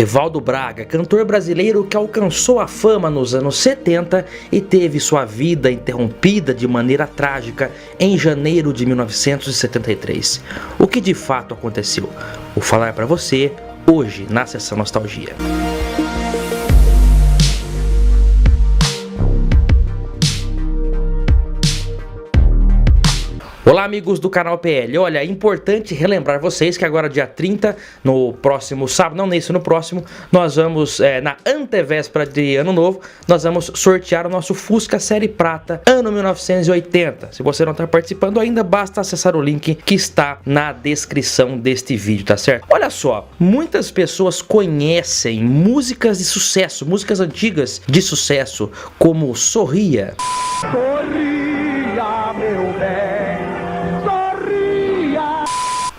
Evaldo Braga, cantor brasileiro que alcançou a fama nos anos 70 e teve sua vida interrompida de maneira trágica em janeiro de 1973. O que de fato aconteceu? Vou falar para você hoje na Sessão Nostalgia. Olá amigos do canal PL, olha, é importante relembrar vocês que agora dia 30, no próximo sábado, não nesse, no próximo, nós vamos, na antevéspera de ano novo, nós vamos sortear o nosso Fusca Série Prata, ano 1980. Se você não está participando ainda, basta acessar o link que está na descrição deste vídeo, tá certo? Olha só, muitas pessoas conhecem músicas de sucesso, músicas antigas de sucesso, como Sorria. Sorria, meu bem.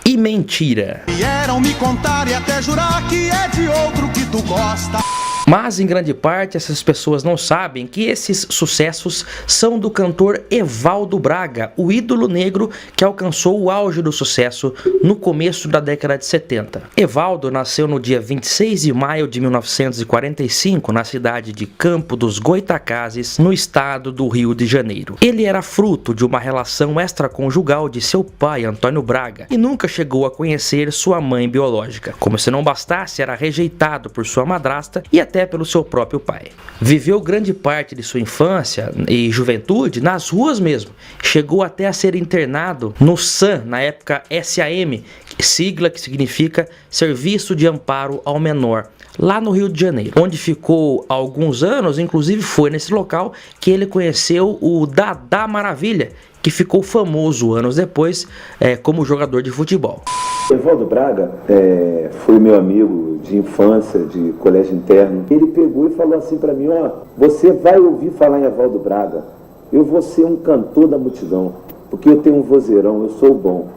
E Mentira. Vieram me contar e até jurar que é de outro que tu gosta. Mas em grande parte essas pessoas não sabem que esses sucessos são do cantor Evaldo Braga, o ídolo negro que alcançou o auge do sucesso no começo da década de 70. Evaldo nasceu no dia 26 de maio de 1945 na cidade de Campo dos Goytacazes, no estado do Rio de Janeiro. Ele era fruto de uma relação extraconjugal de seu pai, Antônio Braga, e nunca chegou a conhecer sua mãe biológica. Como se não bastasse, era rejeitado por sua madrasta e até pelo seu próprio pai. Viveu grande parte de sua infância e juventude nas ruas mesmo. Chegou até a ser internado no SAM, na época SAM, sigla que significa Serviço de Amparo ao Menor, lá no Rio de Janeiro, onde ficou alguns anos. Inclusive foi nesse local que ele conheceu o Dadá Maravilha, que ficou famoso anos depois como jogador de futebol. Evaldo Braga foi meu amigo de infância, de colégio interno. Ele pegou e falou assim para mim: ó, você vai ouvir falar em Evaldo Braga, eu vou ser um cantor da multidão, porque eu tenho um vozeirão, eu sou bom.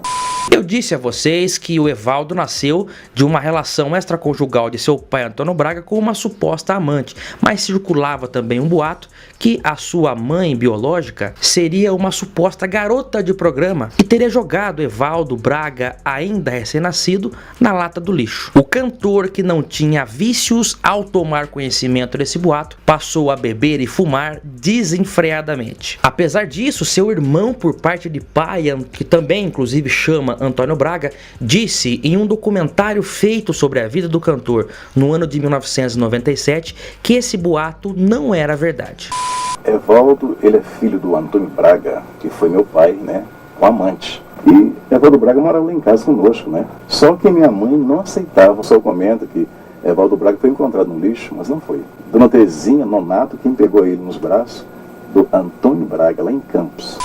Eu disse a vocês que o Evaldo nasceu de uma relação extraconjugal de seu pai Antônio Braga com uma suposta amante, mas circulava também um boato que a sua mãe biológica seria uma suposta garota de programa e teria jogado Evaldo Braga, ainda recém-nascido, na lata do lixo. O cantor, que não tinha vícios, ao tomar conhecimento desse boato, passou a beber e fumar desenfreadamente. Apesar disso, seu irmão por parte de pai, que também inclusive chama Antônio Braga, disse em um documentário feito sobre a vida do cantor no ano de 1997 que esse boato não era verdade. Evaldo, ele é filho do Antônio Braga, que foi meu pai, né, com amante. E Evaldo Braga morava lá em casa conosco, né. Só que minha mãe não aceitava. Só comenta que Evaldo Braga foi encontrado no lixo, mas não foi. Dona Terezinha Nonato, quem pegou ele nos braços do Antônio Braga, lá em Campos.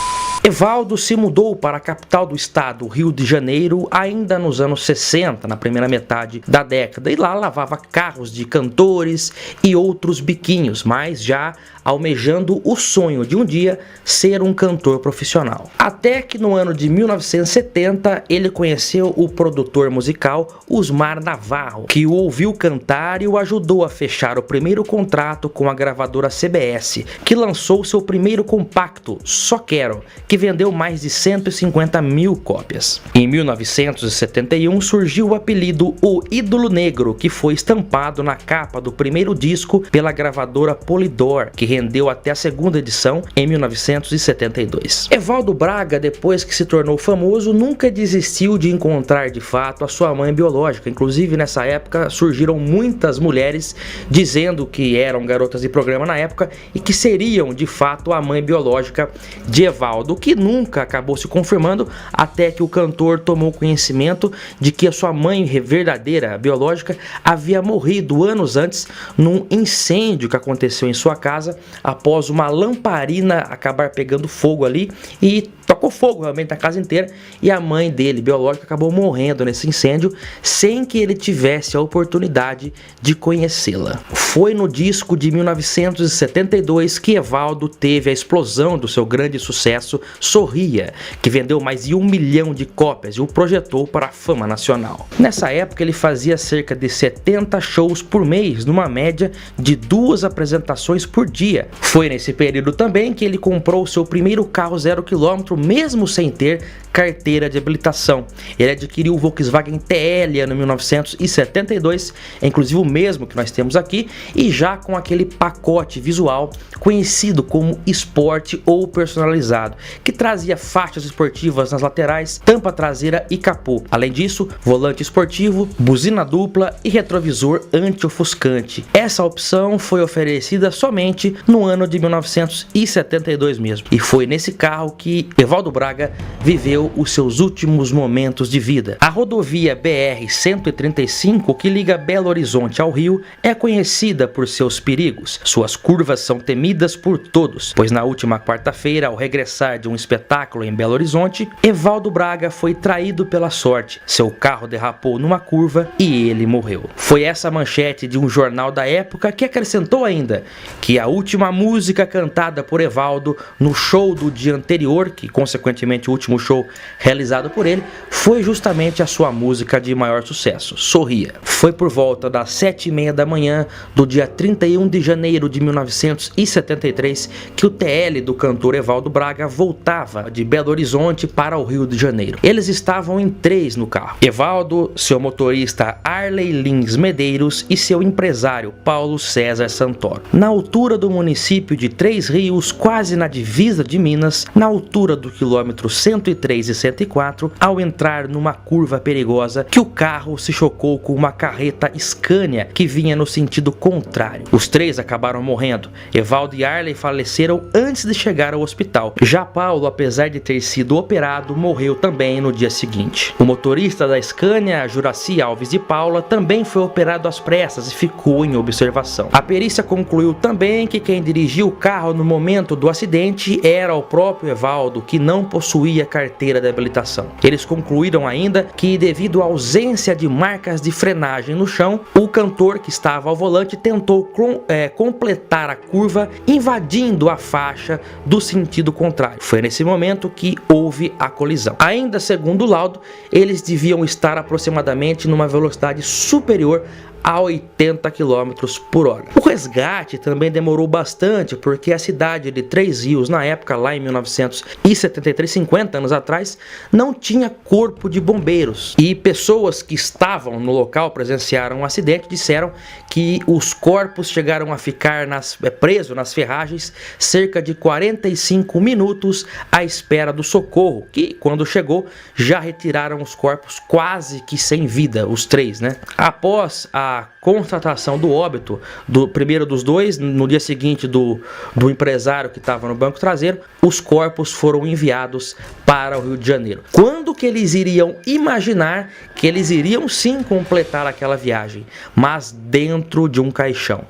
Evaldo se mudou para a capital do estado, Rio de Janeiro, ainda nos anos 60, na primeira metade da década, e lá lavava carros de cantores e outros biquinhos, mas já almejando o sonho de um dia ser um cantor profissional. Até que no ano de 1970 ele conheceu o produtor musical Osmar Navarro, que o ouviu cantar e o ajudou a fechar o primeiro contrato com a gravadora CBS, que lançou seu primeiro compacto, Só Quero, que vendeu mais de 150 mil cópias. Em 1971 surgiu o apelido O Ídolo Negro, que foi estampado na capa do primeiro disco pela gravadora Polydor, que rendeu até a segunda edição em 1972. Evaldo Braga, depois que se tornou famoso, nunca desistiu de encontrar de fato a sua mãe biológica. Inclusive nessa época surgiram muitas mulheres dizendo que eram garotas de programa na época e que seriam de fato a mãe biológica de Evaldo, que nunca acabou se confirmando, até que o cantor tomou conhecimento de que a sua mãe verdadeira, biológica, havia morrido anos antes num incêndio que aconteceu em sua casa após uma lamparina acabar pegando fogo ali e tocou fogo realmente na casa inteira, e a mãe dele, biológica, acabou morrendo nesse incêndio sem que ele tivesse a oportunidade de conhecê-la. Foi no disco de 1972 que Evaldo teve a explosão do seu grande sucesso Sorria, que vendeu mais de 1 milhão de cópias e o projetou para a fama nacional. Nessa época ele fazia cerca de 70 shows por mês, numa média de 2 apresentações por dia. Foi nesse período também que ele comprou seu primeiro carro 0 km, mesmo sem ter carteira de habilitação. Ele adquiriu o Volkswagen TL ano 1972, inclusive o mesmo que nós temos aqui, e já com aquele pacote visual conhecido como Sport ou personalizado, que trazia faixas esportivas nas laterais, tampa traseira e capô. Além disso, volante esportivo, buzina dupla e retrovisor anti-ofuscante. Essa opção foi oferecida somente no ano de 1972 mesmo, e foi nesse carro que Evaldo Braga viveu os seus últimos momentos de vida. A rodovia BR-135, que liga Belo Horizonte ao Rio, é conhecida por seus perigos. Suas curvas são temidas por todos, pois na última quarta-feira, ao regressar de um espetáculo em Belo Horizonte, Evaldo Braga foi traído pela sorte. Seu carro derrapou numa curva e ele morreu. Foi essa manchete de um jornal da época que acrescentou ainda que a última música cantada por Evaldo no show do dia anterior, que consequentemente o último show realizado por ele, foi justamente a sua música de maior sucesso, Sorria. Foi por volta das 7h30 da manhã do dia 31 de janeiro de 1973 que o TL do cantor Evaldo Braga voltava de Belo Horizonte para o Rio de Janeiro. Eles estavam em 3 no carro: Evaldo, seu motorista Arley Lins Medeiros e seu empresário Paulo César Santoro. Na altura do município de Três Rios, quase na divisa de Minas, na altura do quilômetro 103 e 104, ao entrar numa curva perigosa, que o carro se chocou com uma carreta Scania que vinha no sentido contrário. Os 3 acabaram morrendo. Evaldo e Arley faleceram antes de chegar ao hospital. Já Paulo, apesar de ter sido operado, morreu também no dia seguinte. O motorista da Scania, Juraci Alves de Paula, também foi operado às pressas e ficou em observação. A perícia concluiu também que quem dirigiu o carro no momento do acidente era o próprio Evaldo, que não possuía carteira de habilitação. Eles concluíram ainda que, devido à ausência de marcas de frenagem no chão, o cantor que estava ao volante tentou completar a curva invadindo a faixa do sentido contrário. Foi nesse momento que houve a colisão. Ainda segundo o laudo, eles deviam estar aproximadamente numa velocidade superior a 80 km por hora. O resgate também demorou bastante, porque a cidade de Três Rios, na época, lá em 1973, 50 anos atrás, não tinha corpo de bombeiros. E pessoas que estavam no local, presenciaram o acidente, disseram que os corpos chegaram a ficar presos nas ferragens cerca de 45 minutos à espera do socorro, que quando chegou já retiraram os corpos quase que sem vida, os 3, né? Após a constatação do óbito do primeiro dos 2, no dia seguinte do empresário que estava no banco traseiro, os corpos foram enviados para o Rio de Janeiro. Quando que eles iriam imaginar que eles iriam sim completar aquela viagem, mas dentro de um caixão?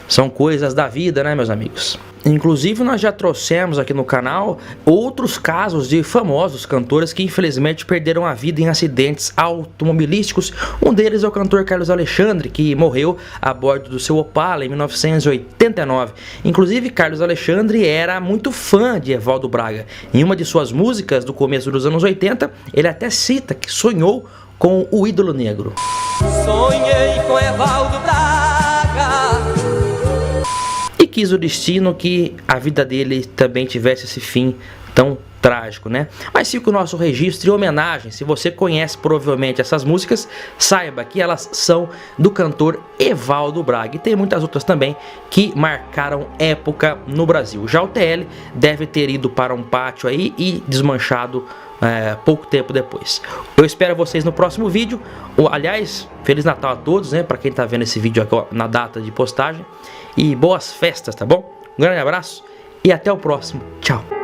São coisas da vida, né, meus amigos? Inclusive, nós já trouxemos aqui no canal outros casos de famosos cantores que infelizmente perderam a vida em acidentes automobilísticos. Um deles é o cantor Carlos Alexandre, que morreu a bordo do seu Opala em 1989. Inclusive, Carlos Alexandre era muito fã de Evaldo Braga. Em uma de suas músicas do começo dos anos 80, ele até cita que sonhou com o ídolo negro. Sonhei com Evaldo Braga. E quis o destino que a vida dele também tivesse esse fim tão trágico, né? Mas fica o nosso registro e homenagem. Se você conhece provavelmente essas músicas, saiba que elas são do cantor Evaldo Braga. E tem muitas outras também que marcaram época no Brasil. Já o TL deve ter ido para um pátio aí e desmanchado pouco tempo depois. Eu espero vocês no próximo vídeo. Aliás, Feliz Natal a todos, né? Para quem tá vendo esse vídeo agora, na data de postagem. E boas festas, tá bom? Um grande abraço e até o próximo. Tchau!